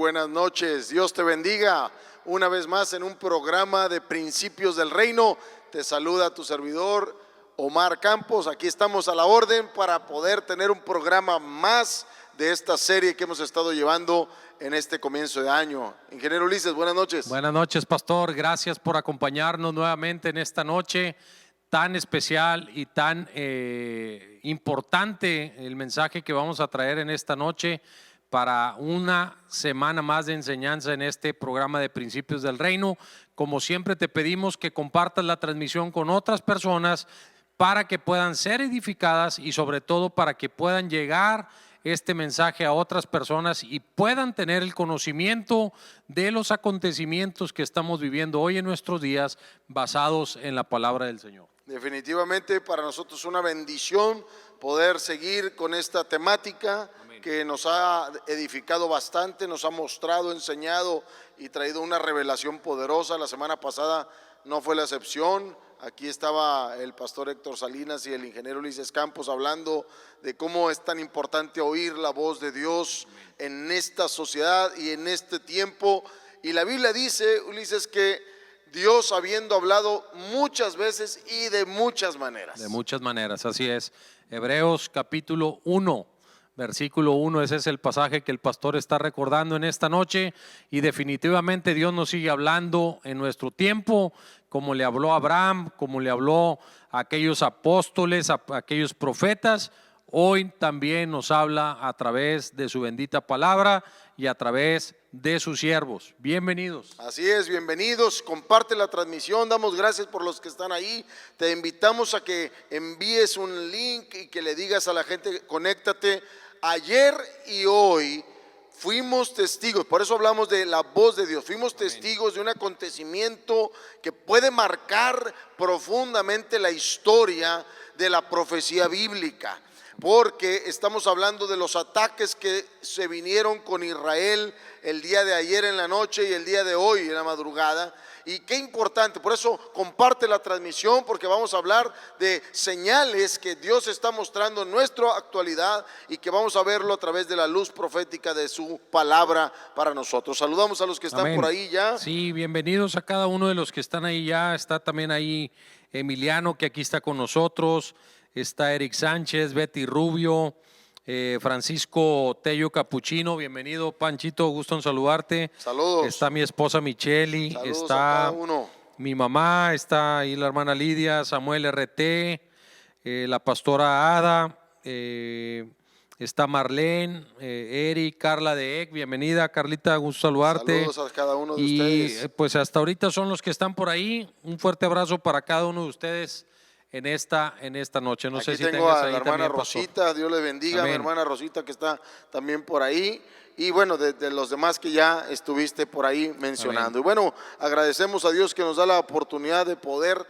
buenas noches. Dios te bendiga una vez más en un programa de Principios del Reino. Te saluda tu servidor Omar Campos. Aquí estamos a la orden para poder tener un programa más de esta serie que hemos estado llevando en este comienzo de año. Ingeniero Ulises, buenas noches. Buenas noches, pastor. Gracias por acompañarnos nuevamente en esta noche tan especial y tan importante, el mensaje que vamos a traer en esta noche para una semana más de enseñanza en este programa de Principios del Reino. Como siempre te pedimos que compartas la transmisión con otras personas para que puedan ser edificadas y sobre todo para que puedan llegar este mensaje a otras personas y puedan tener el conocimiento de los acontecimientos que estamos viviendo hoy en nuestros días basados en la palabra del Señor. Definitivamente para nosotros es una bendición poder seguir con esta temática. Amén. Que nos ha edificado bastante, nos ha mostrado, enseñado y traído una revelación poderosa. La semana pasada no fue la excepción. Aquí estaba el pastor Héctor Salinas y el ingeniero Ulises Campos hablando de cómo es tan importante oír la voz de Dios en esta sociedad y en este tiempo. Y la Biblia dice, Ulises, que Dios habiendo hablado muchas veces y de muchas maneras. De muchas maneras, así es. Hebreos capítulo 1. Versículo 1, ese es el pasaje que el pastor está recordando en esta noche y definitivamente Dios nos sigue hablando en nuestro tiempo, como le habló a Abraham, como le habló a aquellos apóstoles, a aquellos profetas. Hoy también nos habla a través de su bendita palabra y a través de sus siervos. Bienvenidos. Así es, bienvenidos. Comparte la transmisión. Damos gracias por los que están ahí. Te invitamos a que envíes un link y que le digas a la gente, conéctate. Ayer y hoy fuimos testigos, por eso hablamos de la voz de Dios. Fuimos testigos de un acontecimiento que puede marcar profundamente la historia de la profecía bíblica. Porque estamos hablando de los ataques que se vinieron con Israel el día de ayer en la noche y el día de hoy en la madrugada. Y qué importante, por eso comparte la transmisión, porque vamos a hablar de señales que Dios está mostrando en nuestra actualidad y que vamos a verlo a través de la luz profética de su palabra para nosotros. Saludamos a los que están Amén. por ahí ya. Sí, bienvenidos a cada uno de los que están ahí ya. Está también ahí Emiliano, que aquí está con nosotros. Está Eric Sánchez, Betty Rubio, Francisco Tello Capuchino, bienvenido. Panchito, gusto en saludarte. Saludos. Está mi esposa Micheli, saludos está mi mamá, está ahí la hermana Lidia, Samuel RT, la pastora Ada, está Marlene, Eric, Carla de EC, bienvenida Carlita, gusto saludarte. Saludos a cada uno de ustedes. Y pues hasta ahorita son los que están por ahí. Un fuerte abrazo para cada uno de ustedes en esta noche. No aquí sé si tengo tengas a ahí la hermana también, Rosita, pastor. Dios le bendiga. Amén. A mi hermana Rosita que está también por ahí. Y bueno, de los demás que ya estuviste por ahí mencionando. Amén. Y bueno, agradecemos a Dios que nos da la oportunidad de poder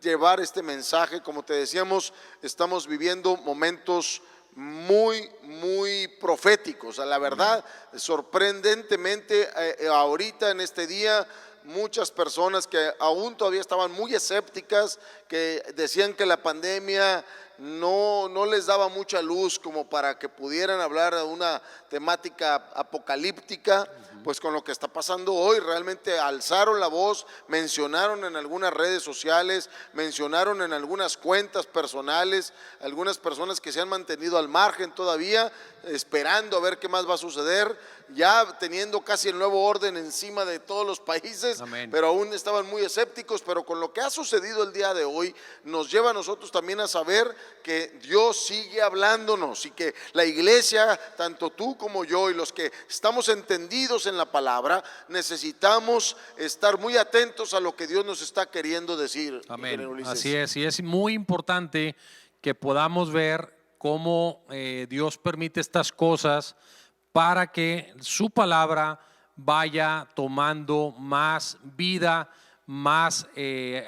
llevar este mensaje. Como te decíamos, estamos viviendo momentos muy proféticos. A la verdad, sorprendentemente, ahorita en este día, muchas personas que aún todavía estaban muy escépticas, que decían que la pandemia no les daba mucha luz como para que pudieran hablar de una temática apocalíptica. Pues con lo que está pasando hoy, realmente alzaron la voz, mencionaron en algunas redes sociales, mencionaron en algunas cuentas personales, algunas personas que se han mantenido al margen todavía, esperando a ver qué más va a suceder, ya teniendo casi el nuevo orden encima de todos los países. Amén. Pero aún estaban muy escépticos. Pero con lo que ha sucedido el día de hoy, nos lleva a nosotros también a saber que Dios sigue hablándonos y que la iglesia, tanto tú como yo y los que estamos entendidos en la palabra, necesitamos estar muy atentos a lo que Dios nos está queriendo decir. Amén. Así es, y es muy importante que podamos ver cómo Dios permite estas cosas para que su palabra vaya tomando más vida, más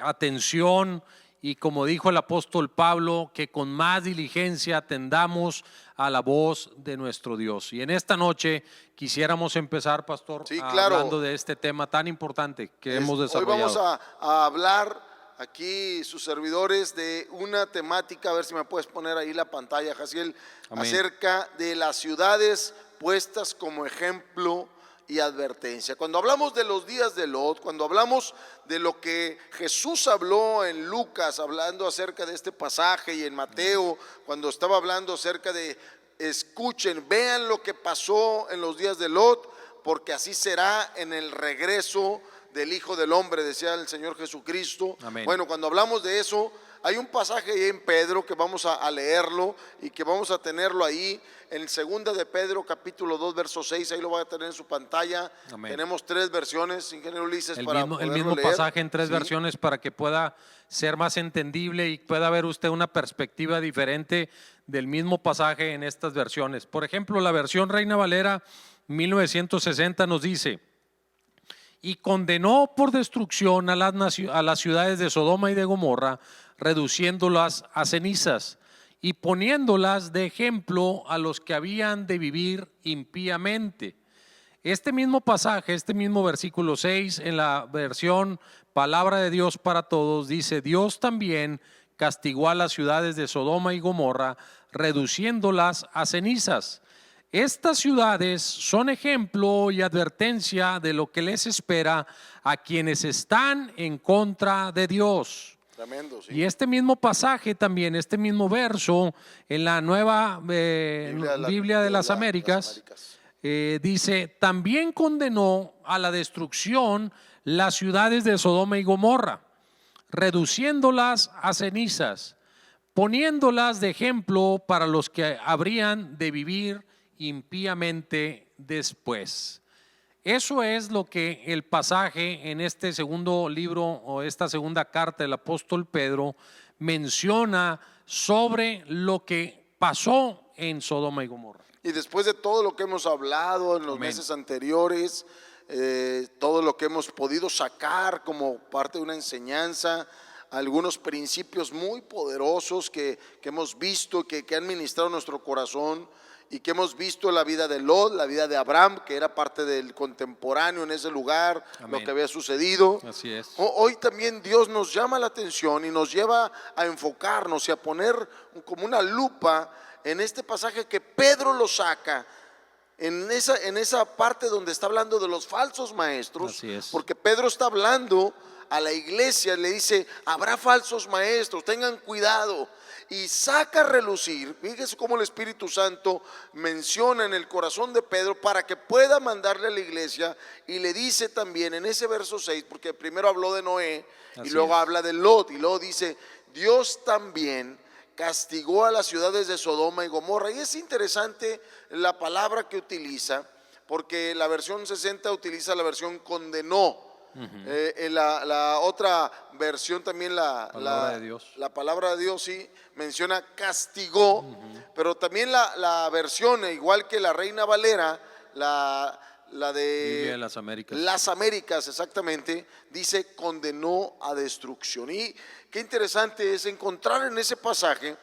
atención, y como dijo el apóstol Pablo, que con más diligencia atendamos a la voz de nuestro Dios. Y en esta noche quisiéramos empezar, pastor, hablando de este tema tan importante que hemos desarrollado. Hoy vamos a hablar aquí, sus servidores, de una temática, a ver si me puedes poner ahí la pantalla, Jaciel, acerca de las ciudades puestas como ejemplo y advertencia. Cuando hablamos de los días de Lot, cuando hablamos de lo que Jesús habló en Lucas, hablando acerca de este pasaje, y en Mateo, cuando estaba hablando acerca de, escuchen, vean lo que pasó en los días de Lot, porque así será en el regreso del Hijo del Hombre, decía el Señor Jesucristo. Amén. Bueno, cuando hablamos de eso, hay un pasaje ahí en Pedro que vamos a leerlo y que vamos a tenerlo ahí en 2 de Pedro capítulo 2 verso 6, ahí lo va a tener en su pantalla. Amén. Tenemos 3 versiones, ingeniero Ulises, El para mismo, el poderlo mismo leer. pasaje en 3 Sí. versiones para que pueda ser más entendible y pueda ver usted una perspectiva diferente del mismo pasaje en estas versiones. Por ejemplo, la versión Reina Valera 1960 nos dice: y condenó por destrucción a las ciudades de Sodoma y de Gomorra, reduciéndolas a cenizas y poniéndolas de ejemplo a los que habían de vivir impíamente. Este mismo pasaje, este mismo versículo 6, en la versión Palabra de Dios para Todos, dice: Dios también castigó a las ciudades de Sodoma y Gomorra, reduciéndolas a cenizas. Estas ciudades son ejemplo y advertencia de lo que les espera a quienes están en contra de Dios. Tremendo, sí. Y este mismo pasaje también, este mismo verso en la nueva Biblia de las Américas, dice: también condenó a la destrucción las ciudades de Sodoma y Gomorra, reduciéndolas a cenizas, poniéndolas de ejemplo para los que habrían de vivir impíamente después. Eso es lo que el pasaje en este segundo libro o esta segunda carta del apóstol Pedro menciona sobre lo que pasó en Sodoma y Gomorra. Y después de todo lo que hemos hablado en los Amén. meses anteriores, todo lo que hemos podido sacar como parte de una enseñanza, algunos principios muy poderosos que hemos visto, que han ministrado nuestro corazón, y que hemos visto la vida de Lot, la vida de Abraham, que era parte del contemporáneo en ese lugar. Amén. Lo que había sucedido. Así es. Hoy también Dios nos llama la atención y nos lleva a enfocarnos y a poner como una lupa en este pasaje que Pedro lo saca, en esa parte donde está hablando de los falsos maestros. Así es. Porque Pedro está hablando a la iglesia, le dice: habrá falsos maestros, tengan cuidado. Y saca a relucir, fíjese cómo el Espíritu Santo menciona en el corazón de Pedro para que pueda mandarle a la iglesia, y le dice también en ese verso 6, porque primero habló de Noé y luego habla de Lot, y luego dice: Dios también castigó a las ciudades de Sodoma y Gomorra. Y es interesante la palabra que utiliza, porque la versión 60 utiliza la versión condenó. La otra versión también, la palabra de Dios sí menciona castigó, pero también la versión, igual que la Reina Valera, la de Biblia de las Américas. Las Américas, exactamente, dice condenó a destrucción. Y qué interesante es encontrar en ese pasaje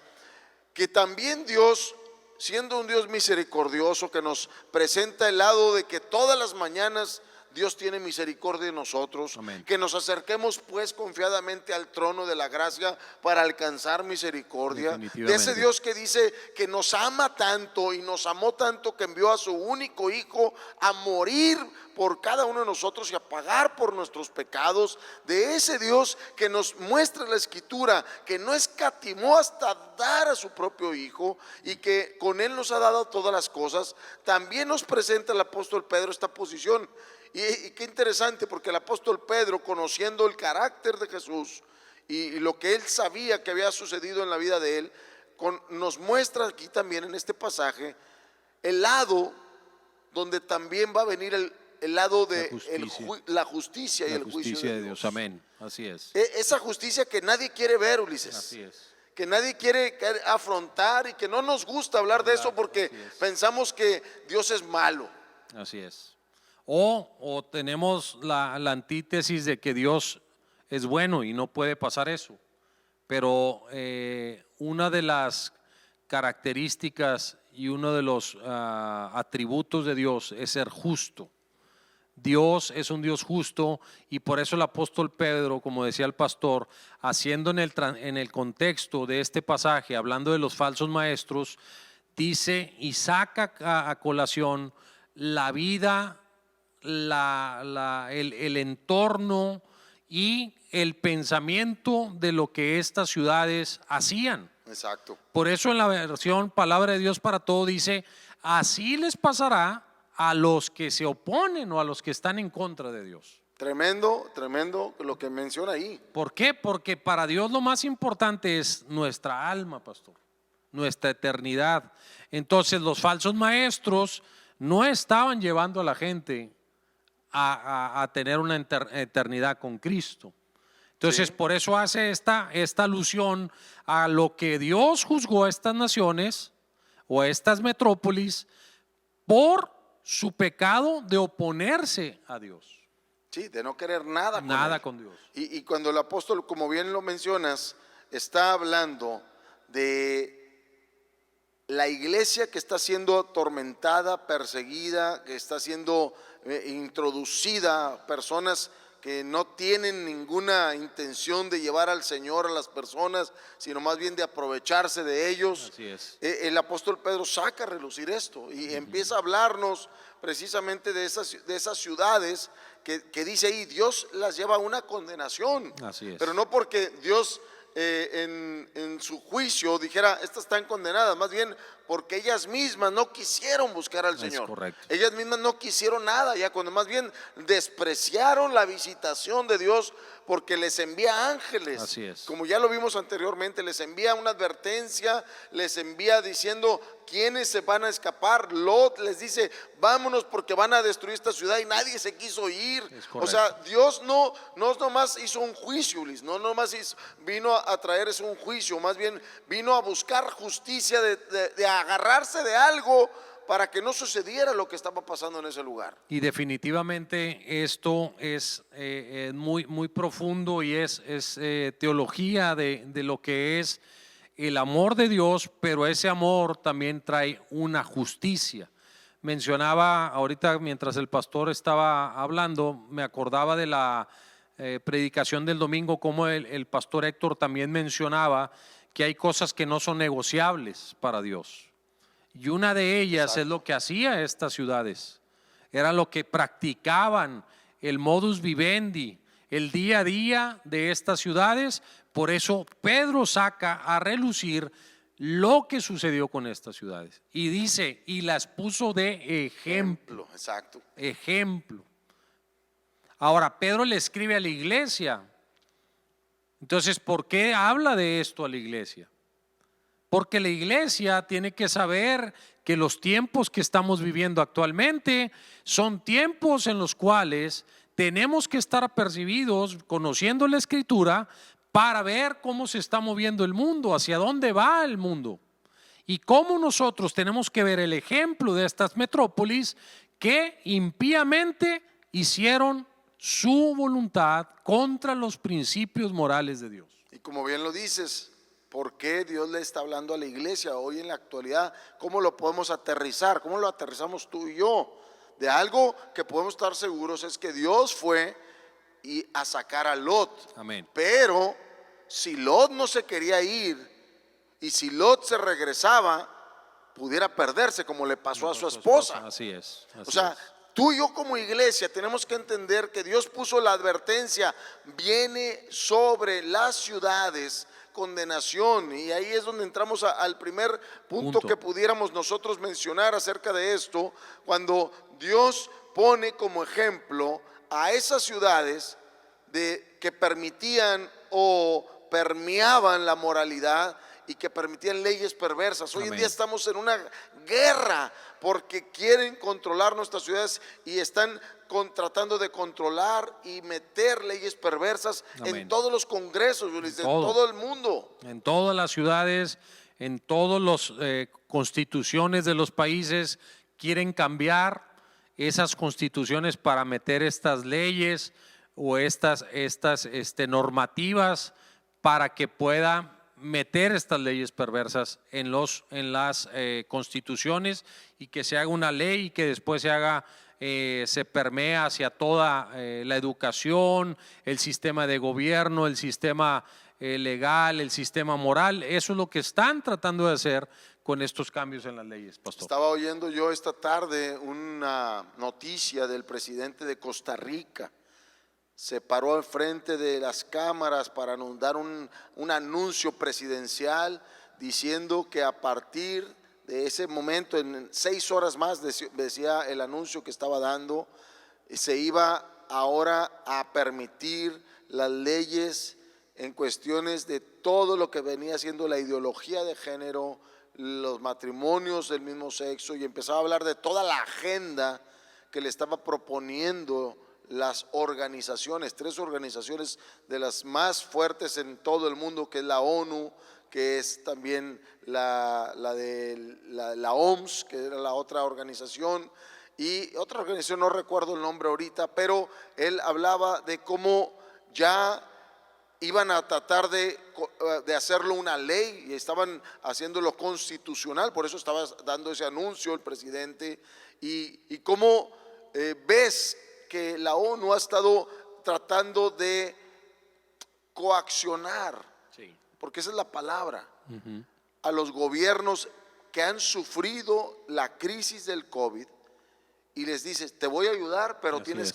que también Dios, siendo un Dios misericordioso, que nos presenta el lado de que todas las mañanas Dios tiene misericordia de nosotros. Amén. Que nos acerquemos pues confiadamente al trono de la gracia para alcanzar misericordia. De ese Dios que dice que nos ama tanto y nos amó tanto que envió a su único Hijo a morir por cada uno de nosotros y a pagar por nuestros pecados. De ese Dios que nos muestra la Escritura, que no escatimó hasta dar a su propio Hijo y que con Él nos ha dado todas las cosas. También nos presenta el apóstol Pedro esta posición. Y qué interesante, porque el apóstol Pedro, conociendo el carácter de Jesús y lo que él sabía que había sucedido en la vida de él, nos muestra aquí también en este pasaje el lado donde también va a venir el lado de la justicia y el juicio de Dios. Amén. Así es. Esa justicia que nadie quiere ver, Ulises. Así es. Que nadie quiere afrontar y que no nos gusta hablar de eso porque pensamos que Dios es malo. Así es. O tenemos la antítesis de que Dios es bueno y no puede pasar eso. Pero una de las características y uno de los atributos de Dios es ser justo. Dios es un Dios justo, y por eso el apóstol Pedro, como decía el pastor, haciendo en el contexto de este pasaje, hablando de los falsos maestros, dice y saca a colación la vida el entorno y el pensamiento de lo que estas ciudades hacían. Exacto. Por eso en la versión Palabra de Dios para Todo dice, así les pasará a los que se oponen o a los que están en contra de Dios. Tremendo, tremendo lo que menciona ahí. ¿Por qué? Porque para Dios lo más importante es nuestra alma, pastor, nuestra eternidad. Entonces los falsos maestros no estaban llevando a la gente a tener una eternidad con Cristo. Entonces Sí. por eso hace esta alusión a lo que Dios juzgó a estas naciones o a estas metrópolis por su pecado de oponerse a Dios. Sí, de no querer nada con Nada él. con Dios. Y cuando el apóstol, como bien lo mencionas, está hablando de la iglesia que está siendo atormentada, perseguida, que está siendo introducida, personas que no tienen ninguna intención de llevar al Señor a las personas, sino más bien de aprovecharse de ellos. Así es. El apóstol Pedro saca a relucir esto y empieza a hablarnos precisamente de esas ciudades que dice ahí, Dios las lleva a una condenación. Así es. Pero no porque Dios en su juicio dijera, estas están condenadas, más bien porque ellas mismas no quisieron buscar al Señor. Correcto. Ellas mismas no quisieron nada, ya cuando más bien despreciaron la visitación de Dios porque les envía ángeles. Así es. Como ya lo vimos anteriormente, les envía una advertencia, les envía diciendo quiénes se van a escapar. Lot les dice, vámonos porque van a destruir esta ciudad y nadie se quiso ir. O sea, Dios no nomás hizo un juicio, Luis, no nomás vino a traer ese un juicio, más bien vino a buscar justicia de agarrarse de algo para que no sucediera lo que estaba pasando en ese lugar. Y definitivamente esto es muy, muy profundo y es teología de lo que es el amor de Dios, pero ese amor también trae una justicia. Mencionaba ahorita mientras el pastor estaba hablando, me acordaba de la predicación del domingo, como el pastor Héctor también mencionaba que hay cosas que no son negociables para Dios. Y una de ellas Exacto. es lo que hacía estas ciudades. Era lo que practicaban, el modus vivendi, el día a día de estas ciudades. Por eso Pedro saca a relucir lo que sucedió con estas ciudades. Y dice, y las puso de ejemplo. Exacto. Ejemplo. Ahora, Pedro le escribe a la iglesia. Entonces, ¿por qué habla de esto a la iglesia? Porque la iglesia tiene que saber que los tiempos que estamos viviendo actualmente son tiempos en los cuales tenemos que estar apercibidos, conociendo la Escritura, para ver cómo se está moviendo el mundo, hacia dónde va el mundo. Y cómo nosotros tenemos que ver el ejemplo de estas metrópolis que impíamente hicieron su voluntad contra los principios morales de Dios. Y como bien lo dices, ¿por qué Dios le está hablando a la iglesia hoy en la actualidad? ¿Cómo lo podemos aterrizar? ¿Cómo lo aterrizamos tú y yo? De algo que podemos estar seguros es que Dios fue a sacar a Lot. Amén. Pero si Lot no se quería ir y si Lot se regresaba, pudiera perderse como le pasó a su esposa. Así es. O sea, tú y yo como iglesia tenemos que entender que Dios puso la advertencia, viene sobre las ciudades condenación, y ahí es donde entramos al primer punto que pudiéramos nosotros mencionar acerca de esto, cuando Dios pone como ejemplo a esas ciudades que permitían o permeaban la moralidad y que permitían leyes perversas. Hoy en día estamos en una guerra porque quieren controlar nuestras ciudades y están tratando de controlar y meter leyes perversas en todos los congresos, Luis, de todo el mundo. En todas las ciudades, en todas las constituciones de los países, quieren cambiar esas constituciones para meter estas leyes o estas normativas para que pueda meter estas leyes perversas en las constituciones y que se haga una ley y que después se permea hacia toda la educación, el sistema de gobierno, el sistema legal, el sistema moral. Eso es lo que están tratando de hacer con estos cambios en las leyes, pastor? Estaba oyendo yo esta tarde una noticia del presidente de Costa Rica. Se paró al frente de las cámaras para dar un anuncio presidencial diciendo que a partir de ese momento, en 6 horas más, decía el anuncio que estaba dando, se iba ahora a permitir las leyes en cuestiones de todo lo que venía siendo la ideología de género, los matrimonios del mismo sexo, y empezaba a hablar de toda la agenda que le estaba proponiendo las organizaciones, 3 organizaciones de las más fuertes en todo el mundo, que es la ONU, que es también la OMS, que era la otra organización, y otra organización, no recuerdo el nombre ahorita, pero él hablaba de cómo ya iban a tratar de hacerlo una ley y estaban haciéndolo constitucional. Por eso estaba dando ese anuncio el presidente. Y cómo ves que la ONU ha estado tratando de coaccionar, Sí. porque esa es la palabra, a los gobiernos que han sufrido la crisis del COVID, y les dices: te voy a ayudar, pero Así es.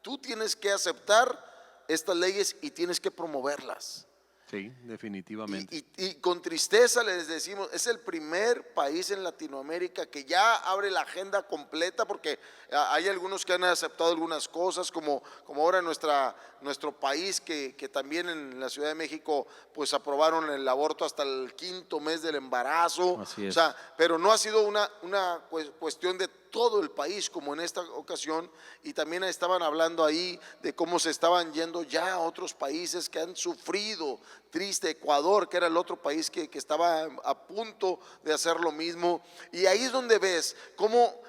tú tienes que aceptar estas leyes y tienes que promoverlas. Sí, definitivamente. Y con tristeza les decimos, es el primer país en Latinoamérica que ya abre la agenda completa, porque hay algunos que han aceptado algunas cosas, como ahora nuestro país, que también en la Ciudad de México pues aprobaron el aborto hasta el 5.º mes del embarazo. Así es. O sea, pero no ha sido una cuestión de todo el país como en esta ocasión. Y también estaban hablando ahí de cómo se estaban yendo ya a otros países que han sufrido. Triste, Ecuador, que era el otro país que estaba a punto de hacer lo mismo. Y ahí es donde ves cómo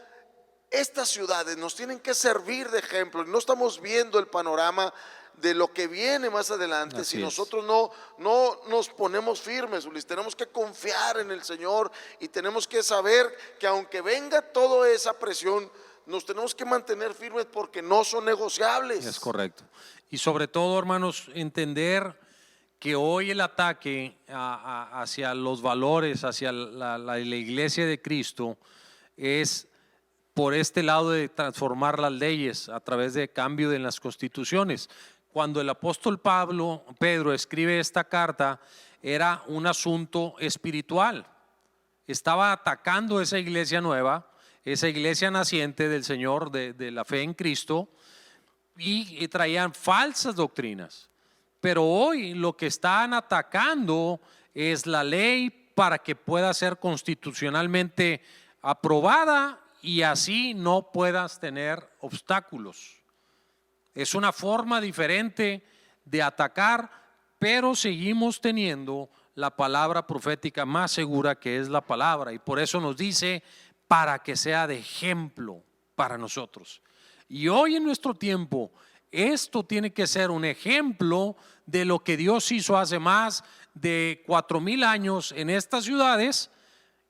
estas ciudades nos tienen que servir de ejemplo. No estamos viendo el panorama de lo que viene más adelante. Así Si es. nosotros no nos ponemos firmes, Ulises, tenemos que confiar en el Señor y tenemos que saber que aunque venga toda esa presión, nos tenemos que mantener firmes porque no son negociables. Es correcto. Y sobre todo, hermanos, entender que hoy el ataque hacia los valores, hacia la iglesia de Cristo, es por este lado de transformar las leyes a través de cambio en las constituciones. Cuando el apóstol Pedro escribe esta carta, era un asunto espiritual. Estaba atacando esa iglesia nueva, esa iglesia naciente del Señor, de la fe en Cristo, y traían falsas doctrinas. Pero hoy lo que están atacando es la ley para que pueda ser constitucionalmente aprobada y así no puedas tener obstáculos. Es una forma diferente de atacar, pero seguimos teniendo la palabra profética más segura, que es la palabra, y por eso nos dice para que sea de ejemplo para nosotros. Y hoy en nuestro tiempo esto tiene que ser un ejemplo de lo que Dios hizo hace más de 4,000 años en estas ciudades,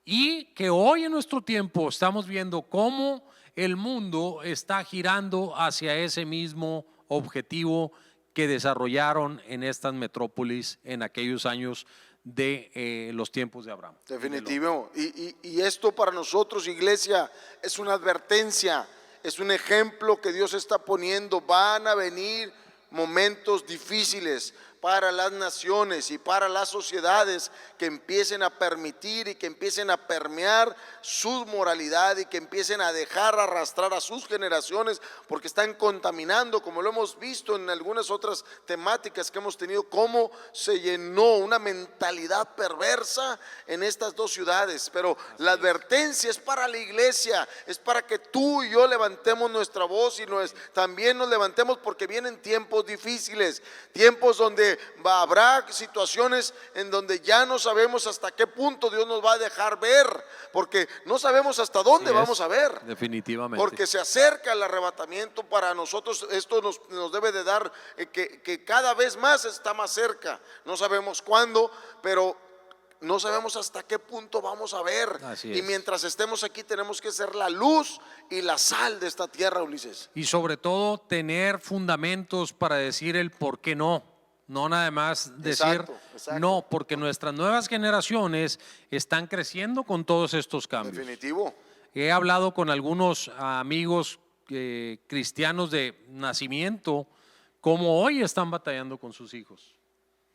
y que hoy en nuestro tiempo estamos viendo cómo el mundo está girando hacia ese mismo objetivo que desarrollaron en estas metrópolis en aquellos años de los tiempos de Abraham. Definitivo. Y esto para nosotros, iglesia, es una advertencia, es un ejemplo que Dios está poniendo. Van a venir momentos difíciles para las naciones y para las sociedades que empiecen a permitir y que empiecen a permear su moralidad y que empiecen a dejar arrastrar a sus generaciones, porque están contaminando, como lo hemos visto en algunas otras temáticas que hemos tenido, cómo se llenó una mentalidad perversa en estas 2 ciudades. Pero la advertencia es para la iglesia, es para que tú y yo levantemos nuestra voz y también nos levantemos, porque vienen tiempos difíciles, tiempos donde habrá situaciones en donde ya no sabemos hasta qué punto Dios nos va a dejar ver, porque no sabemos hasta dónde vamos a ver. Definitivamente. Porque se acerca el arrebatamiento para nosotros. Esto nos debe de dar que cada vez más está más cerca. No sabemos cuándo, pero no sabemos hasta qué punto vamos a ver. Así y es. mientras estemos aquí tenemos que ser la luz y la sal de esta tierra, Ulises. Y sobre todo tener fundamentos para decir el por qué no. No nada más decir Exacto, exacto. no, porque nuestras nuevas generaciones están creciendo con todos estos cambios. Definitivo. He hablado con algunos amigos cristianos de nacimiento, como hoy están batallando con sus hijos,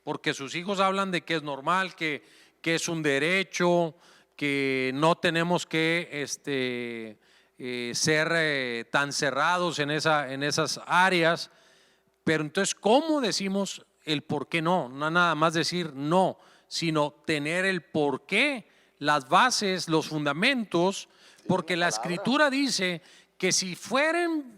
porque sus hijos hablan de que es normal, que es un derecho, que no tenemos que ser tan cerrados en esas áreas. Pero entonces, ¿cómo decimos el por qué no? No nada más decir no, sino tener el por qué, las bases, los fundamentos, porque la Escritura dice que si fueran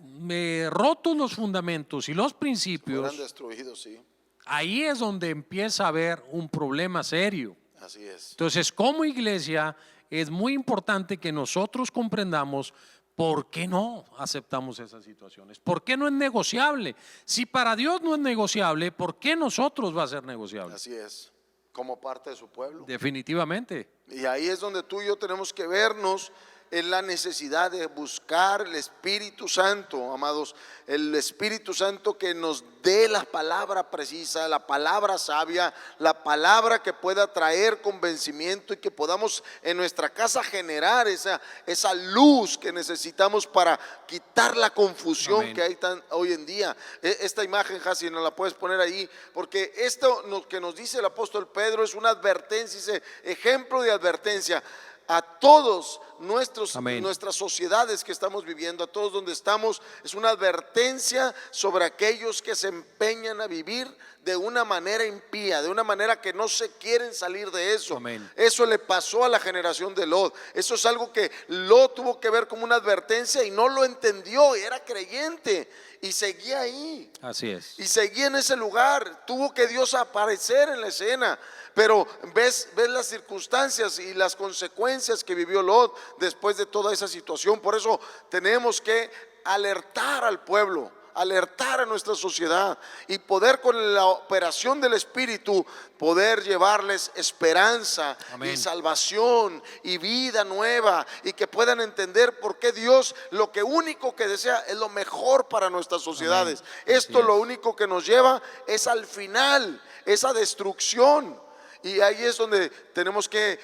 rotos los fundamentos y los Fueran principios, destruidos, sí. ahí es donde empieza a haber un problema serio. Así es. Entonces, como iglesia, es muy importante que nosotros comprendamos por qué no aceptamos esas situaciones, por qué no es negociable. Si para Dios no es negociable, ¿por qué nosotros va a ser negociable? Así es. Como parte de su pueblo. Definitivamente. Y ahí es donde tú y yo tenemos que vernos en la necesidad de buscar el Espíritu Santo, amados, el Espíritu Santo que nos dé la palabra precisa, la palabra sabia, la palabra que pueda traer convencimiento y que podamos en nuestra casa generar esa luz que necesitamos para quitar la confusión Amén. que hay hoy en día. Esta imagen, Jasi, nos la puedes poner ahí, porque esto que nos dice el apóstol Pedro es una advertencia, dice, ejemplo de advertencia a todos nuestras sociedades que estamos viviendo, a todos donde estamos, es una advertencia sobre aquellos que se empeñan a vivir de una manera impía, de una manera que no se quieren salir de eso. Amén. Eso le pasó a la generación de Lot. Eso es algo que Lot tuvo que ver como una advertencia y no lo entendió, y era creyente y seguía ahí. Así es. Y seguía en ese lugar. Tuvo que Dios aparecer en la escena. Pero ves las circunstancias y las consecuencias que vivió Lot después de toda esa situación. Por eso tenemos que alertar al pueblo, alertar a nuestra sociedad y poder, con la operación del Espíritu, poder llevarles esperanza. Amén. Y salvación y vida nueva, y que puedan entender por qué Dios lo que único que desea es lo mejor para nuestras sociedades. Amén. Esto lo único que nos lleva es al final, esa destrucción. Y ahí es donde tenemos que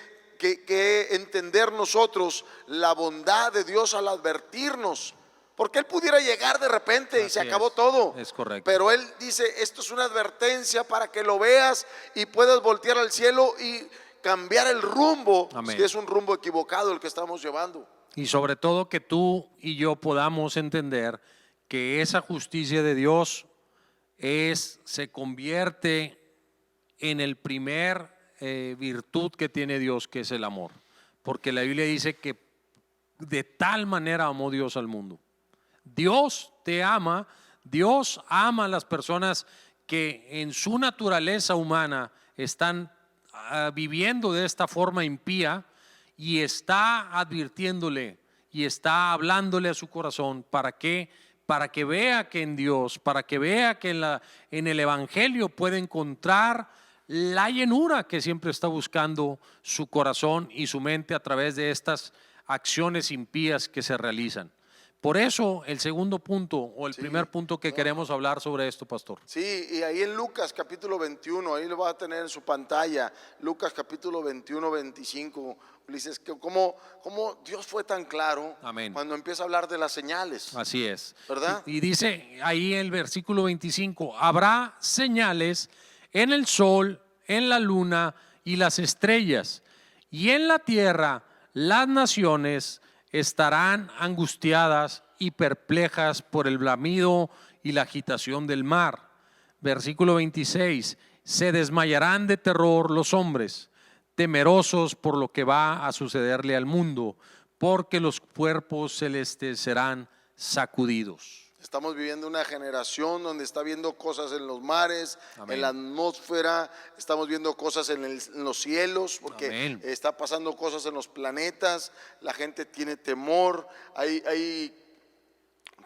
entender nosotros la bondad de Dios al advertirnos. Porque Él pudiera llegar de repente y se acabó todo. Es correcto. Pero Él dice, esto es una advertencia para que lo veas y puedas voltear al cielo y cambiar el rumbo. Amén. Si es un rumbo equivocado el que estamos llevando. Y sobre todo que tú y yo podamos entender que esa justicia de Dios se convierte en el primer virtud que tiene Dios, que es el amor. Porque la Biblia dice que de tal manera amó Dios al mundo. Dios te ama, Dios ama a las personas que en su naturaleza humana están viviendo de esta forma impía, y está advirtiéndole y está hablándole a su corazón para que vea que en Dios, para que vea que en el Evangelio puede encontrar la llenura que siempre está buscando su corazón y su mente a través de estas acciones impías que se realizan. Por eso el segundo punto o el primer punto que queremos hablar sobre esto, pastor. Sí, y ahí en Lucas capítulo 21, ahí lo va a tener en su pantalla, Lucas capítulo 21, 25, dices que cómo Dios fue tan claro. Amén. Cuando empieza a hablar de las señales. Así es. ¿Verdad? Y dice ahí el versículo 25, habrá señales en el sol, en la luna y las estrellas, y en la tierra las naciones estarán angustiadas y perplejas por el bramido y la agitación del mar. Versículo 26, se desmayarán de terror los hombres, temerosos por lo que va a sucederle al mundo, porque los cuerpos celestes serán sacudidos. Estamos viviendo una generación donde está viendo cosas en los mares, amén, en la atmósfera, estamos viendo cosas en los cielos, porque amén, está pasando cosas en los planetas, la gente tiene temor, hay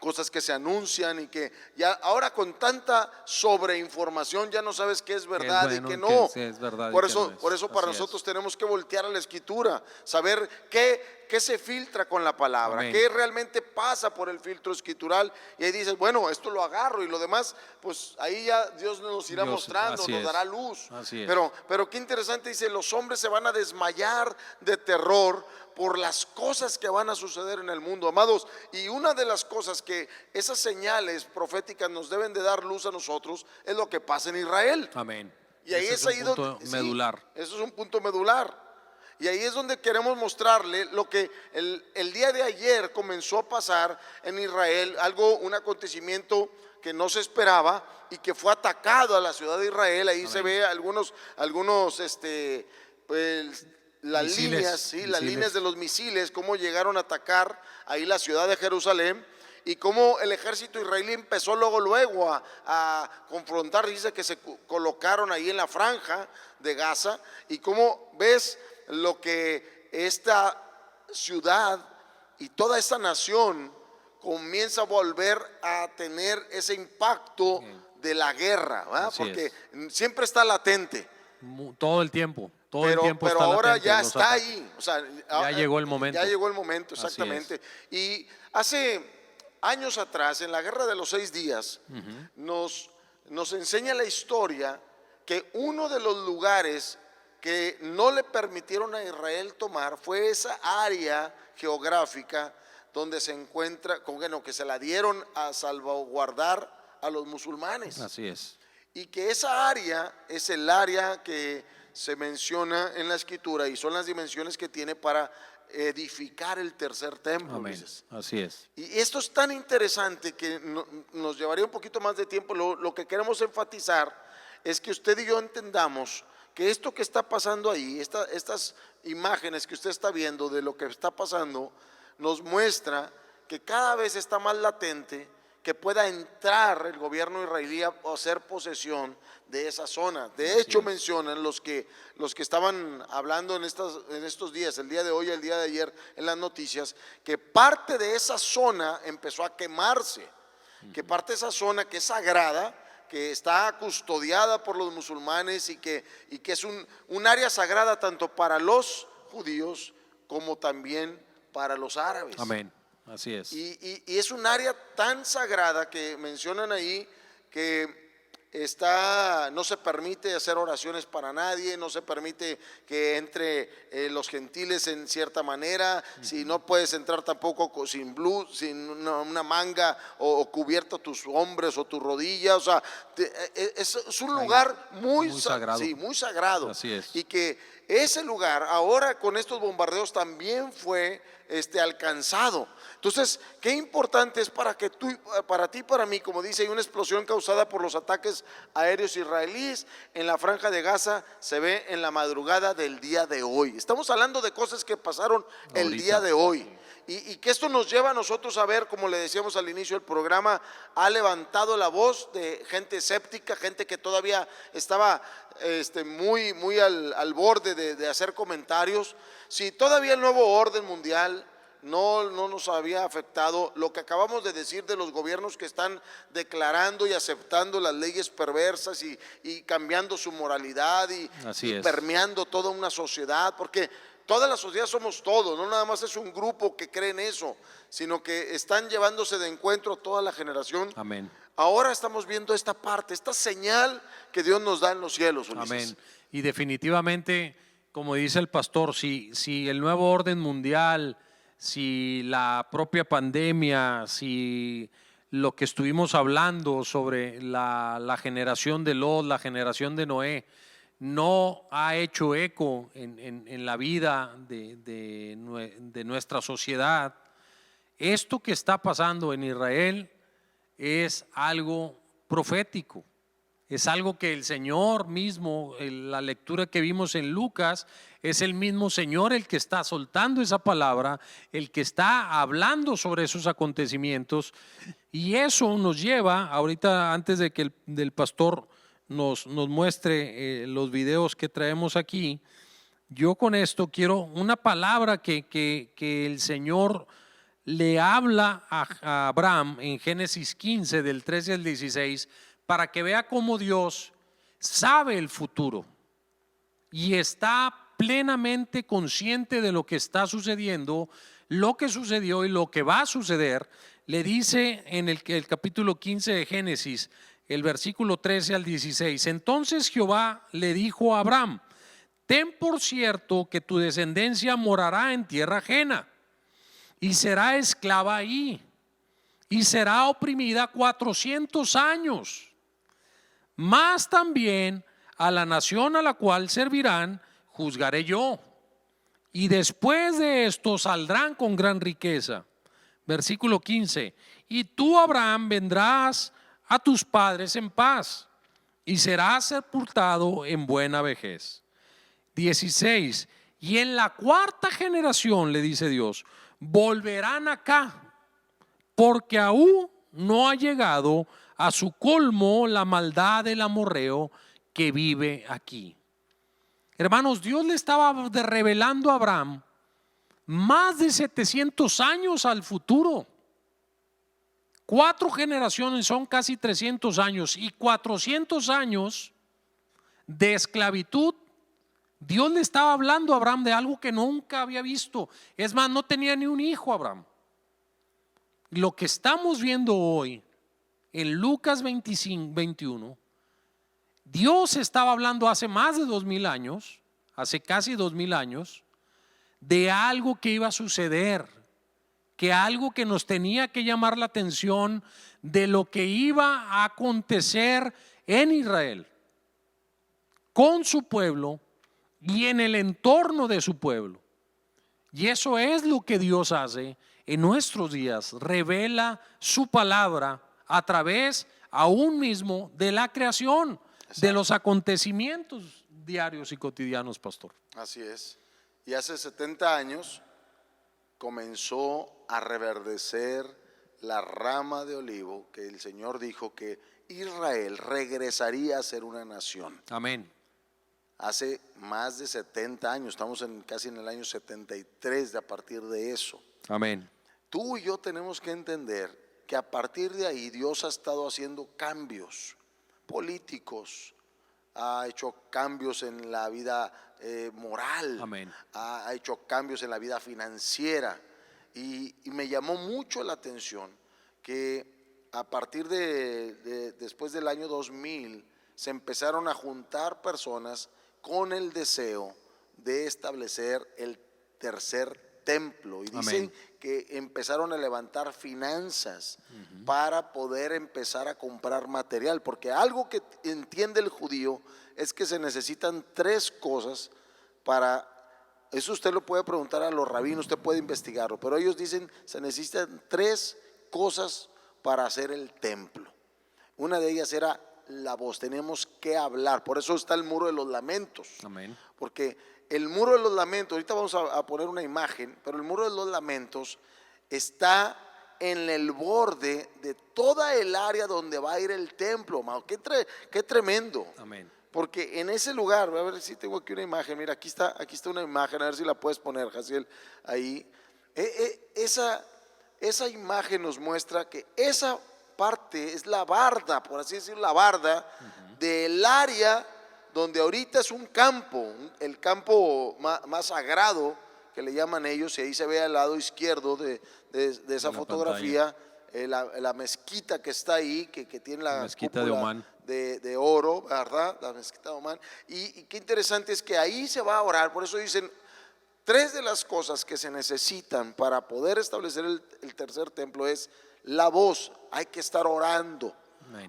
cosas que se anuncian y que ya ahora con tanta sobreinformación ya no sabes qué es verdad y qué no. Es verdad por eso para nosotros tenemos que voltear a la Escritura, saber qué qué se filtra con la palabra? Amén. ¿Qué realmente pasa por el filtro escritural? Y ahí dices, bueno, esto lo agarro, y lo demás, pues ahí ya Dios nos irá Dios, mostrando, así nos es. dará luz. Así es. Pero qué interesante, dice, los hombres se van a desmayar de terror por las cosas que van a suceder en el mundo, amados. Y una de las cosas que esas señales proféticas nos deben de dar luz a nosotros es lo que pasa en Israel. Amén. Y ahí Ese es un ahí punto donde, sí, medular. eso es un punto medular. Y ahí es donde queremos mostrarle lo que el día de ayer comenzó a pasar en Israel, un acontecimiento que no se esperaba y que fue atacado a la ciudad de Israel. Ahí Amén. se ve algunos pues, las Misiles, líneas, sí, las misiles. líneas de los misiles, cómo llegaron a atacar ahí la ciudad de Jerusalén. Y cómo el ejército israelí empezó luego a confrontar, dice que se colocaron ahí en la franja de Gaza, y cómo ves lo que esta ciudad y toda esta nación comienza a volver a tener ese impacto de la guerra, ¿verdad? Así Porque es. siempre está latente. Todo el tiempo. Todo el tiempo Pero está ahora latente ya los está ataques. ahí, o sea, Ya llegó el momento. Ya llegó el momento, Así exactamente. Y hace años atrás, en la guerra de los 6 días, nos enseña la historia que uno de los lugares que no le permitieron a Israel tomar fue esa área geográfica donde se encuentra, bueno, que se la dieron a salvaguardar a los musulmanes. Así es. Y que esa área es el área que se menciona en la escritura y son las dimensiones que tiene para edificar el tercer templo. Amén. Dices. Así es. Y esto es tan interesante que nos llevaría un poquito más de tiempo. Lo que queremos enfatizar es que usted y yo entendamos que esto que está pasando ahí, estas imágenes que usted está viendo de lo que está pasando, nos muestra que cada vez está más latente que pueda entrar el gobierno israelí a hacer posesión de esa zona. De hecho, mencionan los que estaban hablando en estos días, el día de hoy, el día de ayer, en las noticias, que parte de esa zona empezó a quemarse, que parte de esa zona que es sagrada, que está custodiada por los musulmanes y que es un área sagrada tanto para los judíos como también para los árabes. Amén. Así es. Y es un área tan sagrada que mencionan ahí que no se permite hacer oraciones para nadie, no se permite que entre los gentiles en cierta manera, si no puedes entrar tampoco sin sin una manga o cubierto tus hombros o tus rodillas, o sea, es un lugar muy sagrado. Sí, muy sagrado. Así es. Y que ese lugar ahora con estos bombardeos también fue alcanzado. Entonces, qué importante es para ti, para mí, como dice, hay una explosión causada por los ataques aéreos israelíes en la franja de Gaza, se ve en la madrugada del día de hoy. Estamos hablando de cosas que pasaron el día de hoy. Y que esto nos lleva a nosotros a ver, como le decíamos al inicio del programa, ha levantado la voz de gente escéptica, gente que todavía estaba muy al borde de hacer comentarios. Si todavía el nuevo orden mundial no nos había afectado, lo que acabamos de decir de los gobiernos que están declarando y aceptando las leyes perversas y cambiando su moralidad y permeando toda una sociedad, porque toda la sociedad somos todos, no nada más es un grupo que cree en eso, sino que están llevándose de encuentro a toda la generación. Amén. Ahora estamos viendo esta parte, esta señal que Dios nos da en los cielos, Ulises. Amén. Y definitivamente, como dice el pastor, si el nuevo orden mundial, si la propia pandemia, si lo que estuvimos hablando sobre la generación de Lot, la generación de Noé, no ha hecho eco en la vida de nuestra sociedad, esto que está pasando en Israel es algo profético. Es algo que el Señor mismo, la lectura que vimos en Lucas, es el mismo Señor el que está soltando esa palabra, el que está hablando sobre esos acontecimientos. Y eso nos lleva, ahorita antes de que el pastor nos muestre los videos que traemos aquí, yo con esto quiero una palabra que el Señor le habla a Abraham en Génesis 15 del 13 al 16, para que vea cómo Dios sabe el futuro y está plenamente consciente de lo que está sucediendo, lo que sucedió y lo que va a suceder, le dice en el capítulo 15 de Génesis, el versículo 13 al 16, entonces Jehová le dijo a Abraham, ten por cierto que tu descendencia morará en tierra ajena y será esclava ahí y será oprimida 400 años. Mas también a la nación a la cual servirán juzgaré yo. Y después de esto saldrán con gran riqueza. Versículo 15. Y tú, Abraham, vendrás a tus padres en paz y serás sepultado en buena vejez. 16. Y en la cuarta generación, le dice Dios, volverán acá, porque aún no ha llegado a su colmo la maldad del amorreo que vive aquí. Hermanos, Dios le estaba revelando a Abraham más de 700 años al futuro. 4 generaciones son casi 300 años y 400 años de esclavitud. Dios le estaba hablando a Abraham de algo que nunca había visto. Es más, no tenía ni un hijo Abraham. Lo que estamos viendo hoy en Lucas 25, 21, Dios estaba hablando hace más de 2000 años, hace casi 2000 años, de algo que iba a suceder, que algo que nos tenía que llamar la atención de lo que iba a acontecer en Israel, con su pueblo y en el entorno de su pueblo. Y eso es lo que Dios hace en nuestros días, revela su palabra a través aún mismo de la creación, de los acontecimientos diarios y cotidianos, pastor. Así es. Y hace 70 años comenzó a reverdecer la rama de olivo que el Señor dijo que Israel regresaría a ser una nación. Amén. Hace más de 70 años, estamos casi en el año 73 a partir de eso. Amén. Tú y yo tenemos que entender que a partir de ahí Dios ha estado haciendo cambios políticos, ha hecho cambios en la vida moral. Amén. Ha hecho cambios en la vida financiera y me llamó mucho la atención que a partir después del año 2000 se empezaron a juntar personas con el deseo de establecer el tercer templo y dicen que empezaron a levantar finanzas para poder empezar a comprar material, porque algo que entiende el judío es que se necesitan 3 cosas para, eso usted lo puede preguntar a los rabinos, usted puede investigarlo, pero ellos dicen se necesitan 3 cosas para hacer el templo. Una de ellas era la voz, tenemos que hablar, por eso está el muro de los lamentos. Amén. Porque el muro de los lamentos, ahorita vamos a poner una imagen, pero el muro de los lamentos está en el borde de toda el área donde va a ir el templo. Qué tremendo. Amén. Porque en ese lugar, voy a ver si tengo aquí una imagen, mira, aquí está una imagen, a ver si la puedes poner, Jaciel, ahí. Esa imagen nos muestra que esa parte es la barda, por así decirlo, la barda del área donde ahorita es un campo, el campo más sagrado que le llaman ellos, y ahí se ve al lado izquierdo de esa fotografía la mezquita que está ahí, que tiene la mezquita de Omán. De oro, ¿verdad? La mezquita de Omán. Y qué interesante es que ahí se va a orar, por eso dicen 3 de las cosas que se necesitan para poder establecer el tercer templo es la voz, hay que estar orando,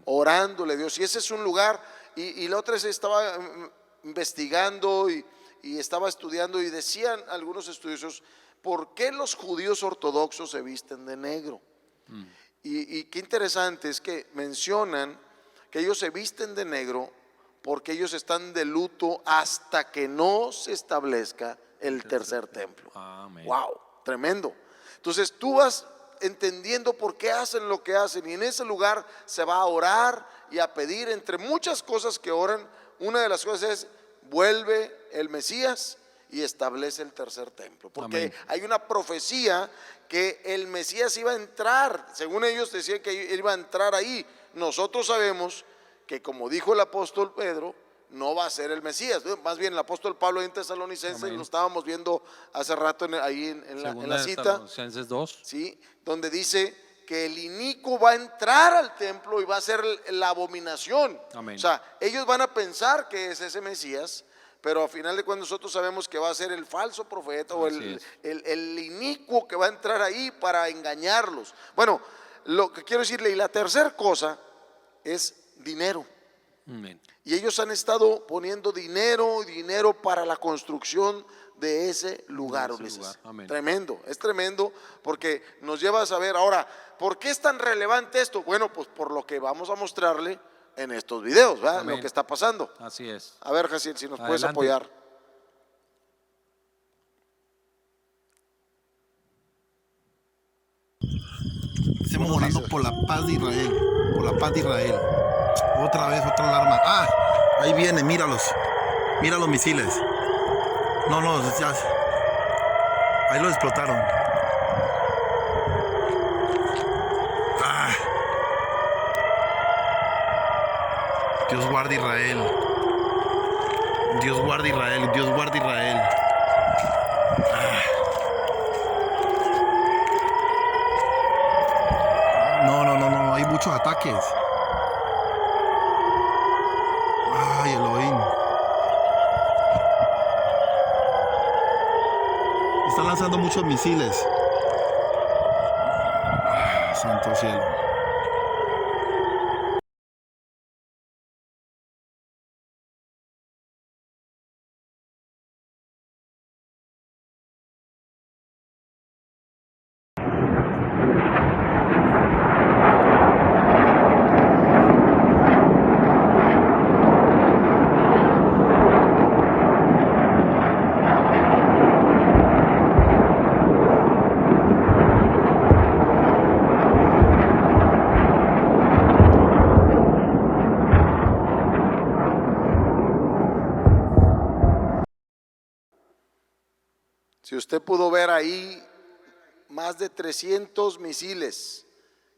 orándole a Dios, y ese es un lugar. Y la otra es, estaba investigando y estaba estudiando y decían algunos estudiosos, ¿por qué los judíos ortodoxos se visten de negro? Y qué interesante es que mencionan que ellos se visten de negro porque ellos están de luto hasta que no se establezca el tercer templo. Amén. Wow, tremendo. Entonces tú vas entendiendo por qué hacen lo que hacen, y en ese lugar se va a orar y a pedir, entre muchas cosas que oran, una de las cosas es vuelve el Mesías y establece el tercer templo, porque amén, hay una profecía que el Mesías iba a entrar, según ellos decían que iba a entrar ahí. Nosotros sabemos que, como dijo el apóstol Pedro, no va a ser el Mesías. Más bien el apóstol Pablo en Tesalonicenses, Amén. lo estábamos viendo hace rato ahí en Segunda la de cita, Tesalonicenses 2. ¿sí? Donde dice que el inicuo va a entrar al templo y va a ser la abominación. Amén. O sea, ellos van a pensar que es ese Mesías, pero al final de cuentas nosotros sabemos que va a ser el falso profeta o Así es. el inicuo que va a entrar ahí para engañarlos. Bueno, lo que quiero decirle, y la tercera cosa es dinero. Amén. Y ellos han estado poniendo dinero para la construcción de ese lugar, De ese Ulises. lugar. Amén. Tremendo, es tremendo porque nos lleva a saber ahora, ¿por qué es tan relevante esto? Bueno, pues por lo que vamos a mostrarle en estos videos, ¿verdad? Amén. Lo que está pasando. Así es. A ver, Jaciel, si nos puedes Adelante. apoyar. Estamos orando por la paz de Israel, por la paz de Israel. Otra vez, otra alarma. Ah, ahí viene, míralos. Mira los misiles. No, ya. Ahí los explotaron. Ah. Dios guarde Israel. Dios guarde Israel. Dios guarde Israel. Ah. No, hay muchos ataques. Ay, Elohim. Están lanzando muchos misiles. Ah, santo cielo. Si usted pudo ver ahí más de 300 misiles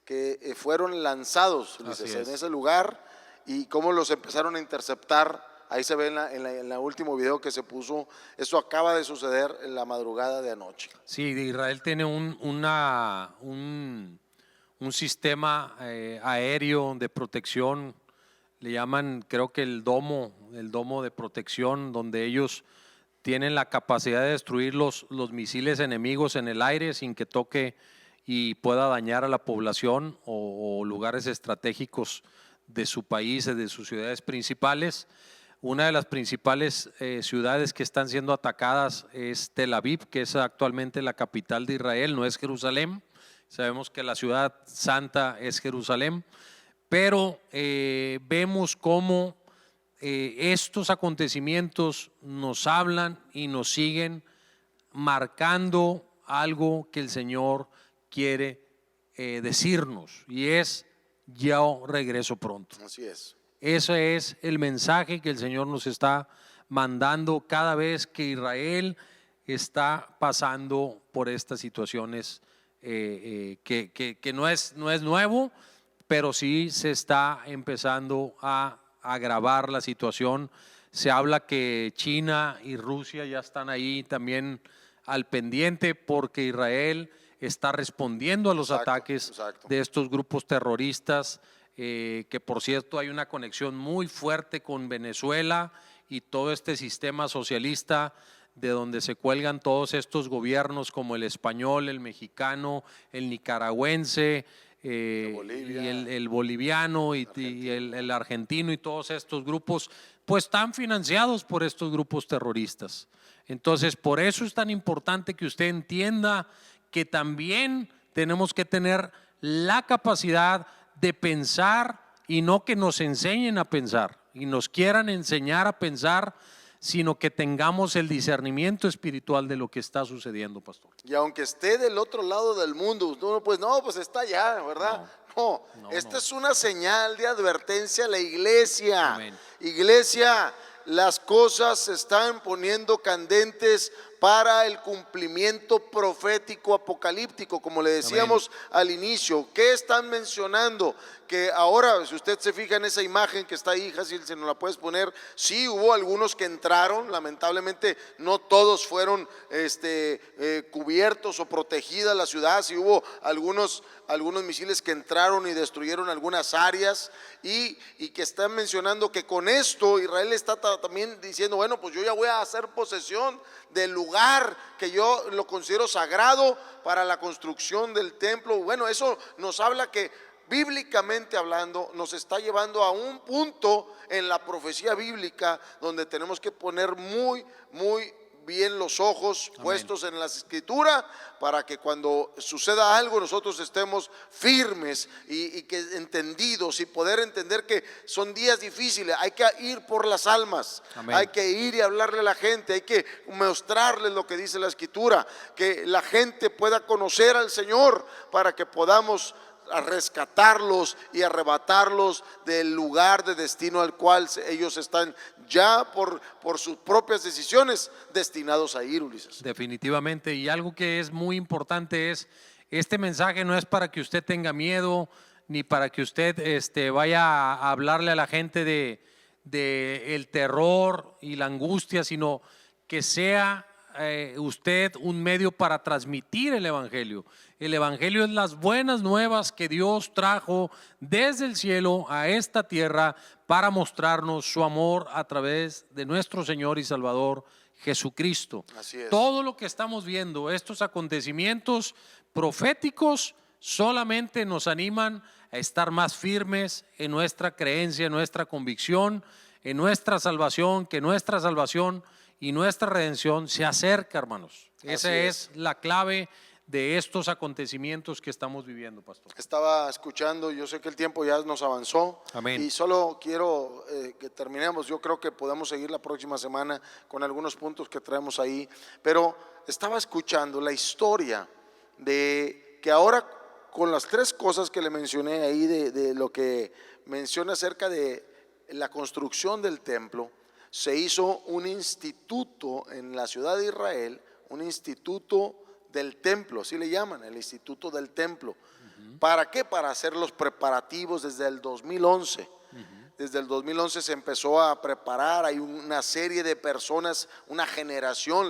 que fueron lanzados, Ulises, Así es. en ese lugar, y cómo los empezaron a interceptar. Ahí se ve en la último video que se puso. Eso acaba de suceder en la madrugada de anoche. Sí, Israel tiene un sistema aéreo de protección, le llaman, creo que el domo de protección, donde ellos tienen la capacidad de destruir los misiles enemigos en el aire sin que toque y pueda dañar a la población o lugares estratégicos de su país, de sus ciudades principales. Una de las principales ciudades que están siendo atacadas es Tel Aviv, que es actualmente la capital de Israel, no es Jerusalén. Sabemos que la ciudad santa es Jerusalén, pero vemos cómo estos acontecimientos nos hablan y nos siguen marcando algo que el Señor quiere decirnos, y es: yo regreso pronto. Así es. Ese es el mensaje que el Señor nos está mandando cada vez que Israel está pasando por estas situaciones que no es nuevo, pero sí se está empezando a agravar la situación. Se habla que China y Rusia ya están ahí también al pendiente porque Israel está respondiendo a los ataques de estos grupos terroristas. Que por cierto hay una conexión muy fuerte con Venezuela y todo este sistema socialista de donde se cuelgan todos estos gobiernos como el español, el mexicano, el nicaragüense, y el boliviano y el argentino, y todos estos grupos pues están financiados por estos grupos terroristas. Entonces por eso es tan importante que usted entienda que también tenemos que tener la capacidad de pensar, y no que nos enseñen a pensar y nos quieran enseñar a pensar, sino que tengamos el discernimiento espiritual de lo que está sucediendo, pastor. Y aunque esté del otro lado del mundo, uno pues no, pues está allá, ¿verdad? No, esta es una señal de advertencia a la iglesia. Amén. Iglesia, las cosas se están poniendo candentes para el cumplimiento profético apocalíptico, como le decíamos al inicio. ¿Qué están mencionando? Que ahora, si usted se fija en esa imagen que está ahí, si nos la puedes poner, sí hubo algunos que entraron, lamentablemente no todos fueron cubiertos o protegidas la ciudad, sí hubo algunos misiles que entraron y destruyeron algunas áreas, y que están mencionando que con esto Israel está también diciendo, bueno, pues yo ya voy a hacer posesión del lugar que yo lo considero sagrado para la construcción del templo. Bueno, eso nos habla que bíblicamente hablando nos está llevando a un punto en la profecía bíblica donde tenemos que poner muy bien los ojos puestos en la escritura, para que cuando suceda algo nosotros estemos firmes y que entendidos, y poder entender que son días difíciles. Hay que ir por las almas. Amén. Hay que ir y hablarle a la gente, hay que mostrarles lo que dice la escritura, que la gente pueda conocer al Señor, para que podamos a rescatarlos y arrebatarlos del lugar de destino al cual ellos están ya por sus propias decisiones destinados a ir, Ulises. Definitivamente, y algo que es muy importante es, este mensaje no es para que usted tenga miedo, ni para que usted vaya a hablarle a la gente de el terror y la angustia, sino que sea usted un medio para transmitir el Evangelio. El Evangelio es las buenas nuevas que Dios trajo desde el cielo a esta tierra para mostrarnos su amor a través de nuestro Señor y Salvador Jesucristo. Así es. Todo lo que estamos viendo, estos acontecimientos proféticos, solamente nos animan a estar más firmes en nuestra creencia, en nuestra convicción, en nuestra salvación, que nuestra salvación y nuestra redención se acerca, hermanos. Esa es la clave de estos acontecimientos que estamos viviendo, pastor. Estaba escuchando, yo sé que el tiempo ya nos avanzó. Amén. Y solo quiero que terminemos. Yo creo que podemos seguir la próxima semana con algunos puntos que traemos ahí, pero estaba escuchando la historia de que ahora, con las tres cosas que le mencioné ahí, de lo que menciona acerca de la construcción del templo, se hizo un instituto en la ciudad de Israel, un instituto del templo, así le llaman, el instituto del templo. ¿Para qué? Para hacer los preparativos desde el 2011. Desde el 2011 se empezó a preparar. Hay una serie de personas, una generación,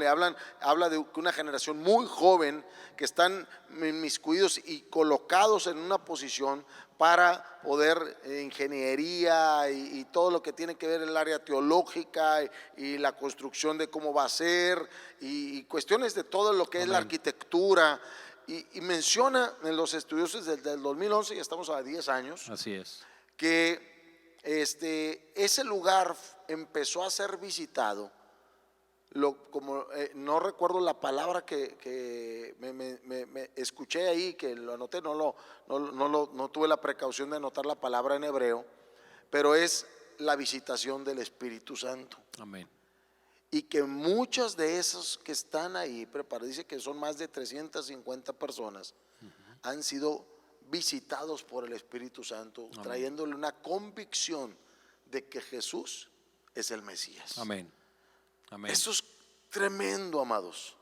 habla de una generación muy joven que están inmiscuidos y colocados en una posición para poder ingeniería y todo lo que tiene que ver en el área teológica y la construcción de cómo va a ser y cuestiones de todo lo que Amén. Es la arquitectura. Y menciona en los estudiosos desde el 2011, ya estamos a 10 años. Así es. Que ese lugar empezó a ser visitado, no recuerdo la palabra que me escuché ahí, que lo anoté, no tuve la precaución de anotar la palabra en hebreo, pero es la visitación del Espíritu Santo. Amén. Y que muchas de esos que están ahí preparados, dice que son más de 350 personas, han sido visitados por el Espíritu Santo. Amén. Trayéndole una convicción de que Jesús es el Mesías. Amén. Amén. Eso es tremendo, amados,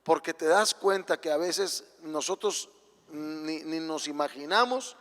porque te das cuenta que a veces nosotros ni nos imaginamos,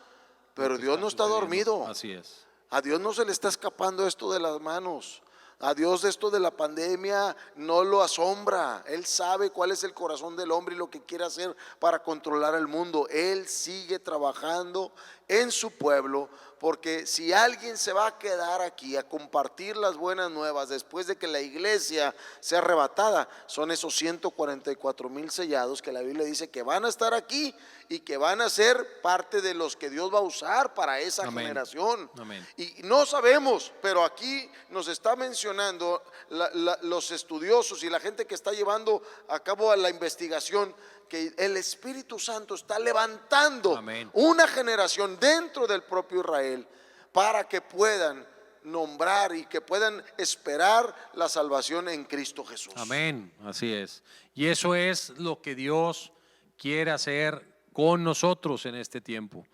pero Dios no está dormido. Así es. A Dios no se le está escapando esto de las manos. A Dios esto de la pandemia no lo asombra. Él sabe cuál es el corazón del hombre y lo que quiere hacer para controlar el mundo. Él sigue trabajando en su pueblo, porque si alguien se va a quedar aquí a compartir las buenas nuevas después de que la iglesia sea arrebatada, son esos 144,000 sellados que la Biblia dice que van a estar aquí y que van a ser parte de los que Dios va a usar para esa Amén. Generación. Amén. Y no sabemos, pero aquí nos está mencionando los estudiosos y la gente que está llevando a cabo la investigación, que el Espíritu Santo está levantando Amén. Una generación dentro del propio Israel para que puedan nombrar y que puedan esperar la salvación en Cristo Jesús. Amén, así es. Y eso es lo que Dios quiere hacer con nosotros en este tiempo.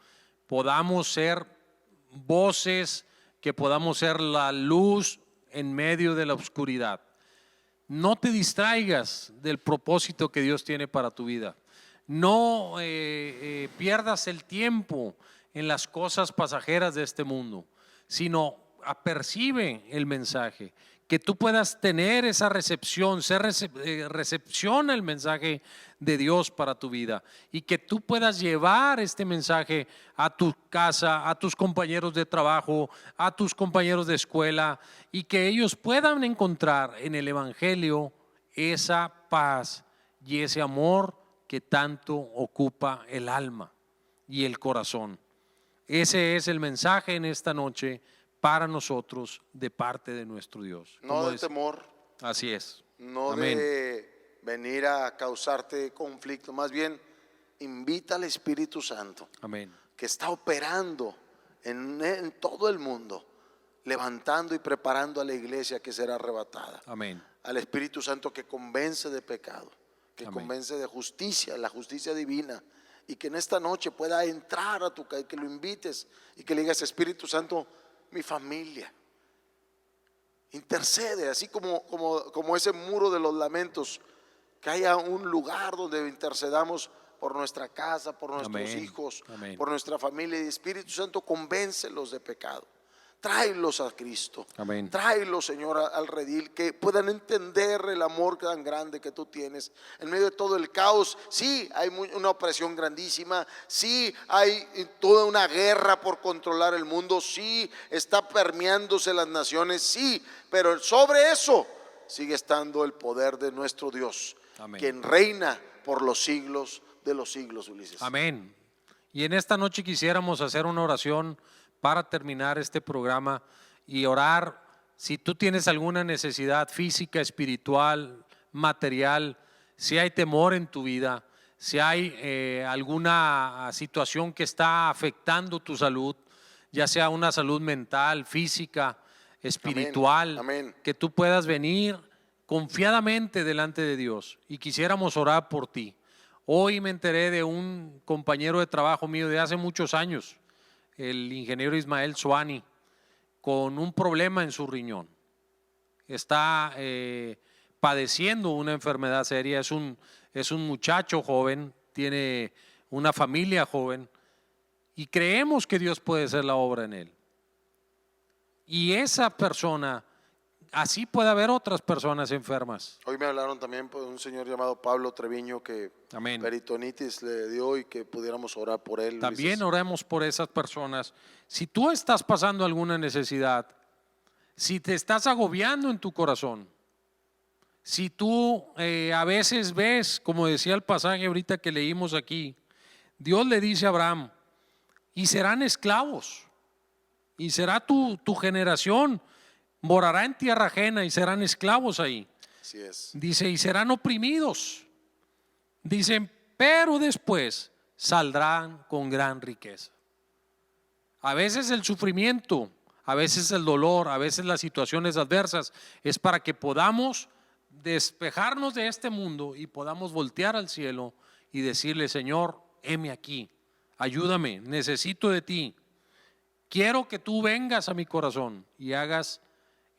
Podamos ser voces, que podamos ser la luz en medio de la oscuridad. no te distraigas del propósito que Dios tiene para tu vida. No pierdas el tiempo en las cosas pasajeras de este mundo, sino apercibe el mensaje, que tú puedas tener esa recepción, recepciona el mensaje de Dios para tu vida y que tú puedas llevar este mensaje a tu casa, a tus compañeros de trabajo, a tus compañeros de escuela, y que ellos puedan encontrar en el Evangelio esa paz y ese amor que tanto ocupa el alma y el corazón. Ese es el mensaje en esta noche para nosotros de parte de nuestro Dios. No de temor. Así es. No Amén. de venir a causarte conflicto, más bien invita al Espíritu Santo, Amén. que está operando en todo el mundo, levantando y preparando a la iglesia que será arrebatada. Amén. Al Espíritu Santo que convence de pecado, que Amén. convence de justicia, la justicia divina, y que en esta noche pueda entrar a tu casa, que lo invites y que le digas: Espíritu Santo, mi familia intercede, así como ese muro de los lamentos, que haya un lugar donde intercedamos por nuestra casa, por nuestros Amén. hijos, Amén. por nuestra familia. Y Espíritu Santo, convéncelos de pecado, tráelos a Cristo. Amén. Tráelos, Señor, al redil, que puedan entender el amor tan grande que tú tienes en medio de todo el caos. Sí, hay una opresión grandísima, sí hay toda una guerra por controlar el mundo, sí está permeándose las naciones, sí, pero sobre eso sigue estando el poder de nuestro Dios. Amén. Quien reina por los siglos de los siglos, Ulises. Amén. Y en esta noche quisiéramos hacer una oración para terminar este programa y orar. Si tú tienes alguna necesidad física, espiritual, material, si hay temor en tu vida, si hay alguna situación que está afectando tu salud, ya sea una salud mental, física, espiritual, Amén. que tú puedas venir confiadamente delante de Dios, y quisiéramos orar por ti. Hoy me enteré de un compañero de trabajo mío de hace muchos años, el ingeniero Ismael Suani, con un problema en su riñón. Está padeciendo una enfermedad seria. Es un muchacho joven, tiene una familia joven, y creemos que Dios puede hacer la obra en él. Y esa persona, así puede haber otras personas enfermas. Hoy me hablaron también por un señor llamado Pablo Treviño que Amén. peritonitis le dio y que pudiéramos orar por él. También oremos por esas personas. Si tú estás pasando alguna necesidad, si te estás agobiando en tu corazón, si tú a veces ves, como decía el pasaje ahorita que leímos aquí, Dios le dice a Abraham: y serán esclavos, y será tu generación, morará en tierra ajena y serán esclavos ahí. Así es. Dice: y serán oprimidos. Dicen, pero después saldrán con gran riqueza. A veces el sufrimiento, a veces el dolor, a veces las situaciones adversas es para que podamos despejarnos de este mundo y podamos voltear al cielo y decirle: Señor, heme aquí, ayúdame, necesito de ti. Quiero que tú vengas a mi corazón y hagas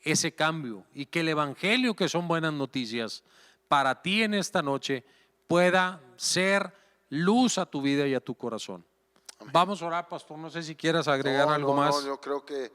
ese cambio, y que el evangelio, que son buenas noticias para ti en esta noche, pueda ser luz a tu vida y a tu corazón. Amén. Vamos a orar, pastor. No sé si quieras agregar algo más. No, yo creo que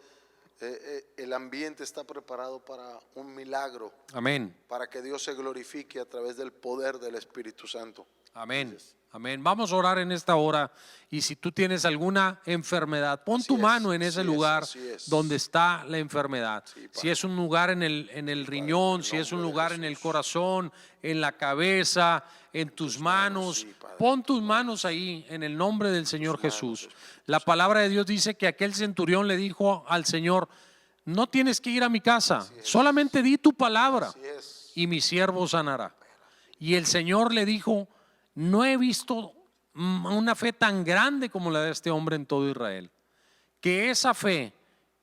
el ambiente está preparado para un milagro. Amén. Para que Dios se glorifique a través del poder del Espíritu Santo. Amén. Gracias. Amén. Vamos a orar en esta hora, y si tú tienes alguna enfermedad, pon tu mano en ese lugar donde está la enfermedad. Sí, si es un lugar en el riñón, si es un lugar en el corazón, en la cabeza, en tus manos, sí, pon tus manos ahí en el nombre del Señor Jesús. La palabra de Dios dice que aquel centurión le dijo al Señor: no tienes que ir a mi casa, solamente di tu palabra y mi siervo sanará. Y el Señor le dijo: no he visto una fe tan grande como la de este hombre en todo Israel. Que esa fe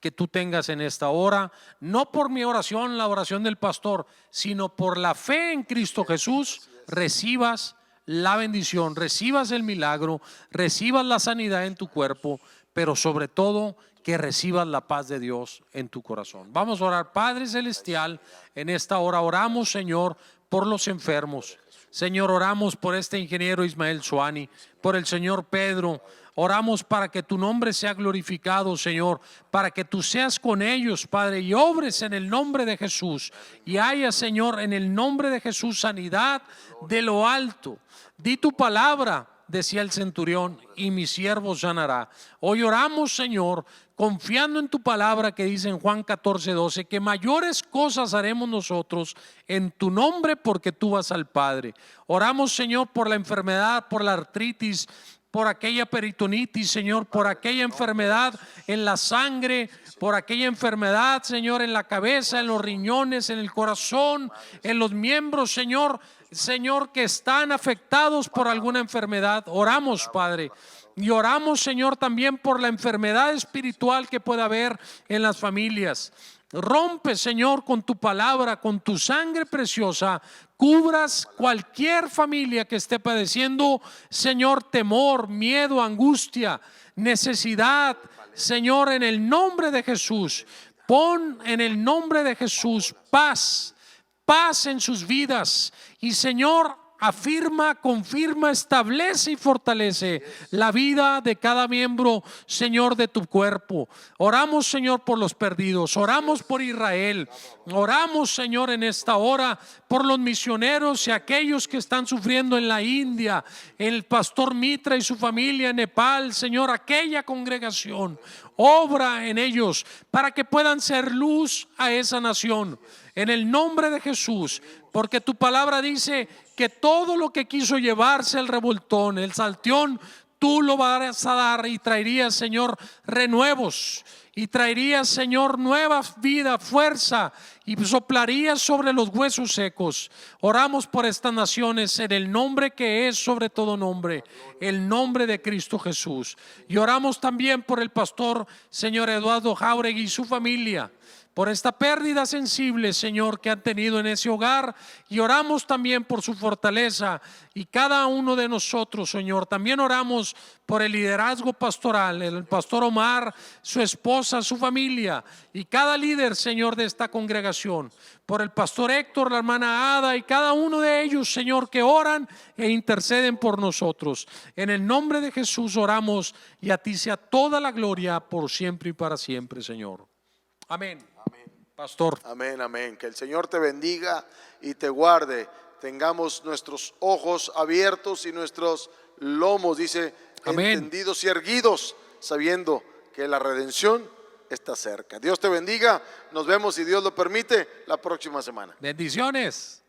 que tú tengas en esta hora, no por mi oración, la oración del pastor, sino por la fe en Cristo Jesús, recibas la bendición, recibas el milagro, recibas la sanidad en tu cuerpo, pero sobre todo que recibas la paz de Dios en tu corazón. Vamos a orar. Padre Celestial, en esta hora oramos, Señor, por los enfermos. Señor, oramos por este ingeniero Ismael Suani, por el señor Pedro. Oramos para que tu nombre sea glorificado, Señor, para que tú seas con ellos, Padre, y obres en el nombre de Jesús. Y haya, Señor, en el nombre de Jesús, sanidad de lo alto. Di tu palabra, decía el centurión, y mi siervo sanará. Hoy oramos, Señor, confiando en tu palabra que dice en Juan 14:12, que mayores cosas haremos nosotros en tu nombre porque tú vas al Padre. Oramos, Señor, por la enfermedad, por la artritis, por aquella peritonitis, Señor, por aquella enfermedad en la sangre, por aquella enfermedad, Señor, en la cabeza, en los riñones, en el corazón, en los miembros, Señor, que están afectados por alguna enfermedad. Oramos, Padre. Y oramos, Señor, también por la enfermedad espiritual que pueda haber en las familias. Rompe, Señor, con tu palabra, con tu sangre preciosa, cubras cualquier familia que esté padeciendo, Señor, temor, miedo, angustia, necesidad. Señor, en el nombre de Jesús, pon en el nombre de Jesús paz en sus vidas. Y Señor, afirma, confirma, establece y fortalece la vida de cada miembro, Señor, de tu cuerpo. Oramos, Señor, por los perdidos. Oramos por Israel. Oramos, Señor, en esta hora por los misioneros y aquellos que están sufriendo en la India, el pastor Mitra y su familia en Nepal. Señor, aquella congregación, obra en ellos para que puedan ser luz a esa nación. En el nombre de Jesús, porque tu palabra dice que todo lo que quiso llevarse el revoltón, el saltión, tú lo vas a dar y traerías, Señor, renuevos. Y traerías, Señor, nueva vida, fuerza, y soplarías sobre los huesos secos. Oramos por estas naciones en el nombre que es sobre todo nombre, el nombre de Cristo Jesús. Y oramos también por el pastor, Señor Eduardo Jauregui y su familia, por esta pérdida sensible, Señor, que han tenido en ese hogar, y oramos también por su fortaleza. Y cada uno de nosotros, Señor, también oramos por el liderazgo pastoral, el pastor Omar, su esposa, su familia, y cada líder, Señor, de esta congregación, por el pastor Héctor, la hermana Ada, y cada uno de ellos, Señor, que oran e interceden por nosotros. En el nombre de Jesús oramos, y a ti sea toda la gloria por siempre y para siempre, Señor. Amén. Pastor. Amén, amén. Que el Señor te bendiga y te guarde. Tengamos nuestros ojos abiertos y nuestros lomos, dice, amén, entendidos y erguidos, sabiendo que la redención está cerca. Dios te bendiga. Nos vemos, si Dios lo permite, la próxima semana. Bendiciones.